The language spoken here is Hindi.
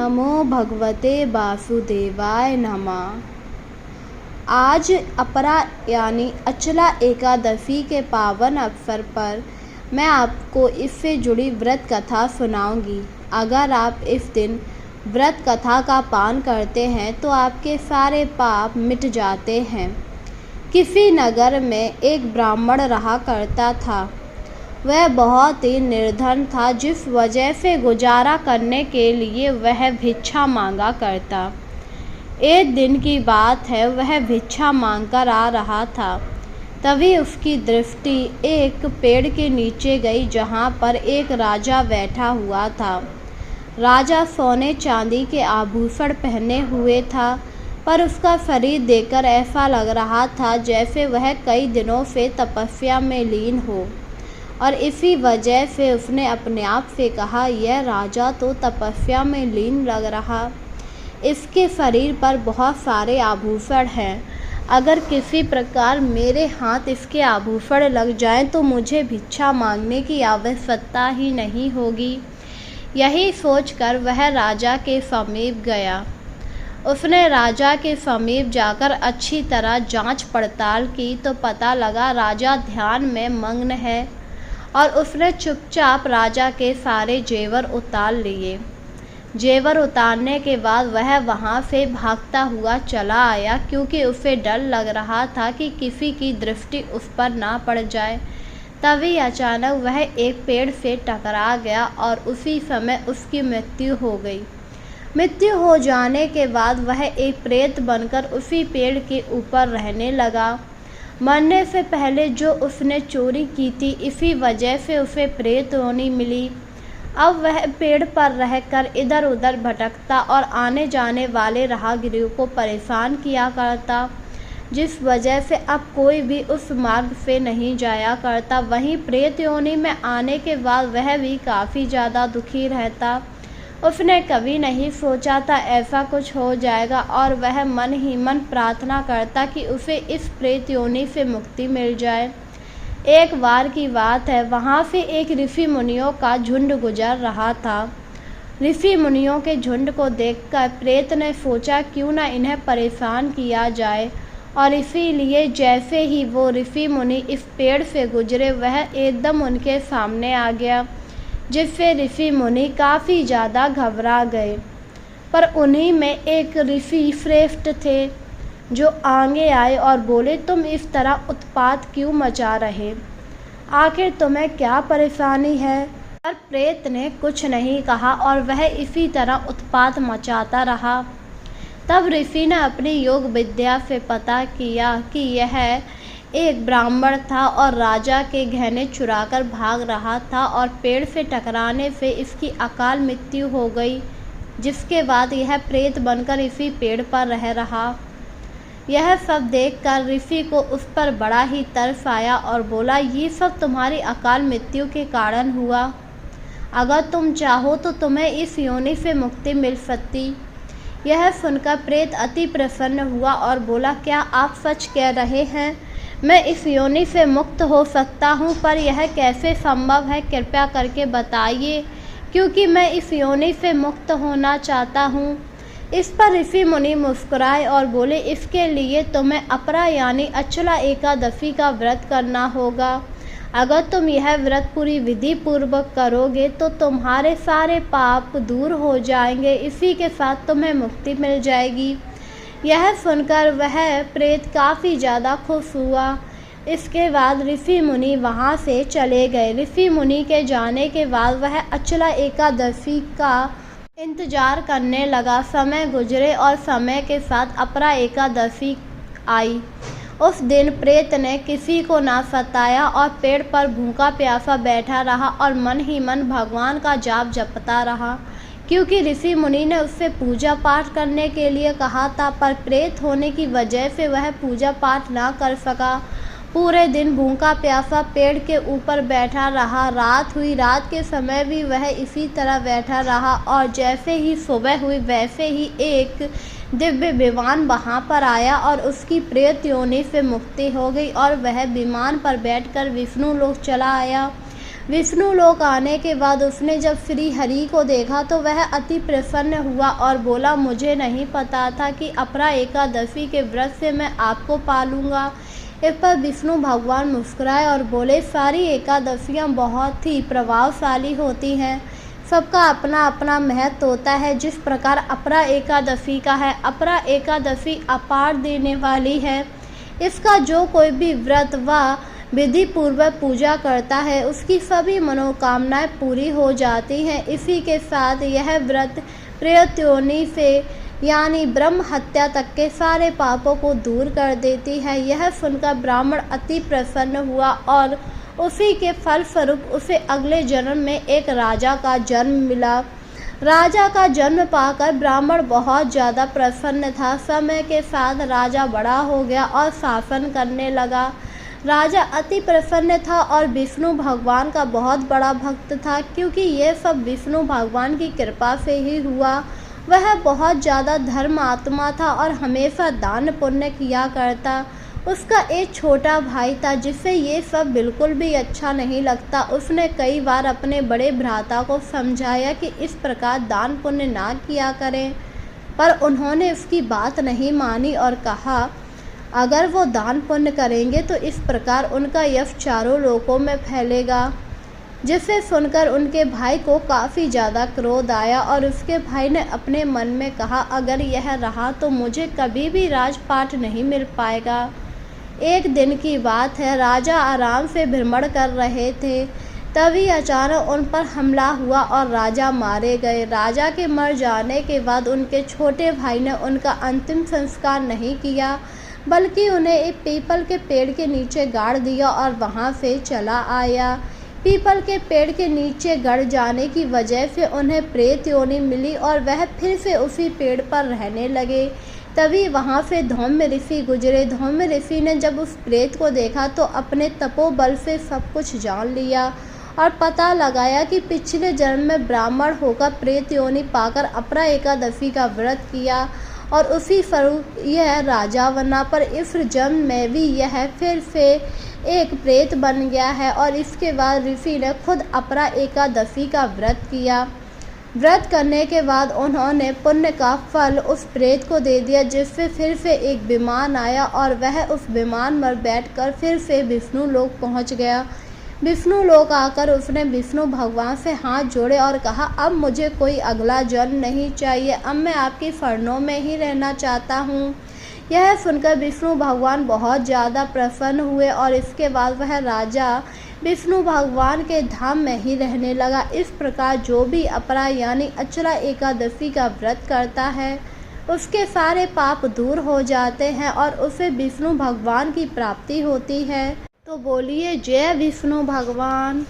नमो भगवते वासुदेवाय नमः। आज अपरा यानी अचला एकादशी के पावन अवसर पर मैं आपको इससे जुड़ी व्रत कथा सुनाऊंगी। अगर आप इस दिन व्रत कथा का पान करते हैं तो आपके सारे पाप मिट जाते हैं। किसी नगर में एक ब्राह्मण रहा करता था। वह बहुत ही निर्धन था, जिस वजह से गुजारा करने के लिए वह भिक्षा मांगा करता। एक दिन की बात है, वह भिक्षा मांगकर आ रहा था। तभी उसकी दृष्टि एक पेड़ के नीचे गई, जहाँ पर एक राजा बैठा हुआ था। राजा सोने चांदी के आभूषण पहने हुए था, पर उसका शरीर देखकर ऐसा लग रहा था जैसे वह कई दिनों से तपस्या में लीन हो, और इसी वजह से उसने अपने आप से कहा, यह राजा तो तपस्या में लीन लग रहा। इसके शरीर पर बहुत सारे आभूषण हैं। अगर किसी प्रकार मेरे हाथ इसके आभूषण लग जाएं तो मुझे भिक्षा मांगने की आवश्यकता ही नहीं होगी। यही सोचकर वह राजा के समीप गया। उसने राजा के समीप जाकर अच्छी तरह जांच पड़ताल की तो पता लगा राजा ध्यान में मग्न है, और उसने चुपचाप राजा के सारे जेवर उतार लिए। जेवर उतारने के बाद वह वहाँ से भागता हुआ चला आया, क्योंकि उसे डर लग रहा था कि किसी की दृष्टि उस पर ना पड़ जाए। तभी अचानक वह एक पेड़ से टकरा गया और उसी समय उसकी मृत्यु हो गई। मृत्यु हो जाने के बाद वह एक प्रेत बनकर उसी पेड़ के ऊपर रहने लगा। मरने से पहले जो उसने चोरी की थी, इसी वजह से उसे प्रेत योनि मिली। अब वह पेड़ पर रहकर इधर उधर भटकता और आने जाने वाले राहगीरों को परेशान किया करता, जिस वजह से अब कोई भी उस मार्ग से नहीं जाया करता। वहीं प्रेत योनि में आने के बाद वह भी काफ़ी ज़्यादा दुखी रहता। उसने कभी नहीं सोचा था ऐसा कुछ हो जाएगा, और वह मन ही मन प्रार्थना करता कि उसे इस प्रेत योनि से मुक्ति मिल जाए। एक बार की बात है, वहाँ से एक ऋषि मुनियों का झुंड गुजर रहा था। ऋषि मुनियों के झुंड को देखकर प्रेत ने सोचा, क्यों न इन्हें परेशान किया जाए, और इसीलिए जैसे ही वो ऋषि मुनि इस पेड़ से गुजरे, वह एकदम उनके सामने आ गया, जिससे ऋषि मुनि काफ़ी ज़्यादा घबरा गए। पर उन्हीं में एक ऋषि श्रेष्ठ थे, जो आगे आए और बोले, तुम इस तरह उत्पात क्यों मचा रहे? आखिर तुम्हें क्या परेशानी है? पर प्रेत ने कुछ नहीं कहा और वह इसी तरह उत्पात मचाता रहा। तब ऋषि ने अपनी योग विद्या से पता किया कि यह एक ब्राह्मण था और राजा के गहने चुराकर भाग रहा था, और पेड़ से टकराने से इसकी अकाल मृत्यु हो गई, जिसके बाद यह प्रेत बनकर इसी पेड़ पर रह रहा। यह सब देखकर ऋषि को उस पर बड़ा ही तरस आया और बोला, ये सब तुम्हारी अकाल मृत्यु के कारण हुआ। अगर तुम चाहो तो तुम्हें इस योनि से मुक्ति मिल सकती। यह सुनकर प्रेत अति प्रसन्न हुआ और बोला, क्या आप सच कह रहे हैं? मैं इस योनि से मुक्त हो सकता हूँ, पर यह कैसे संभव है? कृपया करके बताइए, क्योंकि मैं इस योनि से मुक्त होना चाहता हूँ। इस पर ऋषि मुनि मुस्कुराए और बोले, इसके लिए तुम्हें अपरा यानी अचला एकादशी का व्रत करना होगा। अगर तुम यह व्रत पूरी विधि पूर्वक करोगे तो तुम्हारे सारे पाप दूर हो जाएंगे, इसी के साथ तुम्हें मुक्ति मिल जाएगी। यह सुनकर वह प्रेत काफ़ी ज़्यादा खुश हुआ। इसके बाद ऋषि मुनि वहाँ से चले गए। ऋषि मुनि के जाने के बाद वह अचला एकादशी का इंतजार करने लगा। समय गुजरे और समय के साथ अपरा एकादशी आई। उस दिन प्रेत ने किसी को ना सताया और पेड़ पर भूखा प्यासा बैठा रहा और मन ही मन भगवान का जाप जपता रहा, क्योंकि ऋषि मुनि ने उससे पूजा पाठ करने के लिए कहा था, पर प्रेत होने की वजह से वह पूजा पाठ ना कर सका। पूरे दिन भूखा प्यासा पेड़ के ऊपर बैठा रहा। रात हुई, रात के समय भी वह इसी तरह बैठा रहा, और जैसे ही सुबह हुई वैसे ही एक दिव्य विमान वहाँ पर आया और उसकी प्रेत योनि से मुक्ति हो गई, और वह विमान पर बैठकर विष्णु लोक चला आया। विष्णु लोक आने के बाद उसने जब श्री हरि को देखा तो वह अति प्रसन्न हुआ और बोला, मुझे नहीं पता था कि अपरा एकादशी के व्रत से मैं आपको पालूंगा। इस पर विष्णु भगवान मुस्कुराए और बोले, सारी एकादशियाँ बहुत ही प्रभावशाली होती हैं, सबका अपना अपना महत्व होता है। जिस प्रकार अपरा एकादशी का है, अपरा एकादशी अपार देने वाली है। इसका जो कोई भी व्रत व विधि पूर्वक पूजा करता है उसकी सभी मनोकामनाएं पूरी हो जाती हैं। इसी के साथ यह व्रत प्रेतयोनि से यानी ब्रह्म हत्या तक के सारे पापों को दूर कर देती है। यह सुनकर ब्राह्मण अति प्रसन्न हुआ और उसी के फलस्वरूप उसे अगले जन्म में एक राजा का जन्म मिला। राजा का जन्म पाकर ब्राह्मण बहुत ज़्यादा प्रसन्न था। समय के साथ राजा बड़ा हो गया और शासन करने लगा। राजा अति प्रसन्न था और विष्णु भगवान का बहुत बड़ा भक्त था, क्योंकि ये सब विष्णु भगवान की कृपा से ही हुआ। वह बहुत ज़्यादा धर्म आत्मा था और हमेशा दान पुण्य किया करता। उसका एक छोटा भाई था जिसे ये सब बिल्कुल भी अच्छा नहीं लगता। उसने कई बार अपने बड़े भ्राता को समझाया कि इस प्रकार दान पुण्य ना किया करें, पर उन्होंने उसकी बात नहीं मानी और कहा, अगर वो दान पुण्य करेंगे तो इस प्रकार उनका यश चारों लोकों में फैलेगा। जिसे सुनकर उनके भाई को काफ़ी ज़्यादा क्रोध आया और उसके भाई ने अपने मन में कहा, अगर यह रहा तो मुझे कभी भी राजपाट नहीं मिल पाएगा। एक दिन की बात है, राजा आराम से भ्रमण कर रहे थे, तभी अचानक उन पर हमला हुआ और राजा मारे गए। राजा के मर जाने के बाद उनके छोटे भाई ने उनका अंतिम संस्कार नहीं किया, बल्कि उन्हें एक पीपल के पेड़ के नीचे गाड़ दिया और वहां से चला आया। पीपल के पेड़ के नीचे गड़ जाने की वजह से उन्हें प्रेत योनि मिली और वह फिर से उसी पेड़ पर रहने लगे। तभी वहाँ से धौम्य ऋषि गुजरे। धौम्य ऋषि ने जब उस प्रेत को देखा तो अपने तपोबल से सब कुछ जान लिया और पता लगाया कि पिछले जन्म में ब्राह्मण होकर प्रेत योनि पाकर अपरा एकादशी का व्रत किया और उसी स्वरूप यह राजा बना, पर इस जन्म में भी यह फिर से एक प्रेत बन गया है। और इसके बाद ऋषि ने खुद अपरा एकादशी का व्रत किया। व्रत करने के बाद उन्होंने पुण्य का फल उस प्रेत को दे दिया, जिससे फिर से एक विमान आया और वह उस विमान पर बैठकर फिर से विष्णु लोक पहुंच गया। विष्णु लोक आकर उसने विष्णु भगवान से हाथ जोड़े और कहा, अब मुझे कोई अगला जन्म नहीं चाहिए, अब मैं आपकी शरणों में ही रहना चाहता हूँ। यह सुनकर विष्णु भगवान बहुत ज़्यादा प्रसन्न हुए और इसके बाद वह राजा विष्णु भगवान के धाम में ही रहने लगा। इस प्रकार जो भी अपरा यानी अचला एकादशी का व्रत करता है उसके सारे पाप दूर हो जाते हैं और उसे विष्णु भगवान की प्राप्ति होती है। तो बोलिए जय विष्णु भगवान।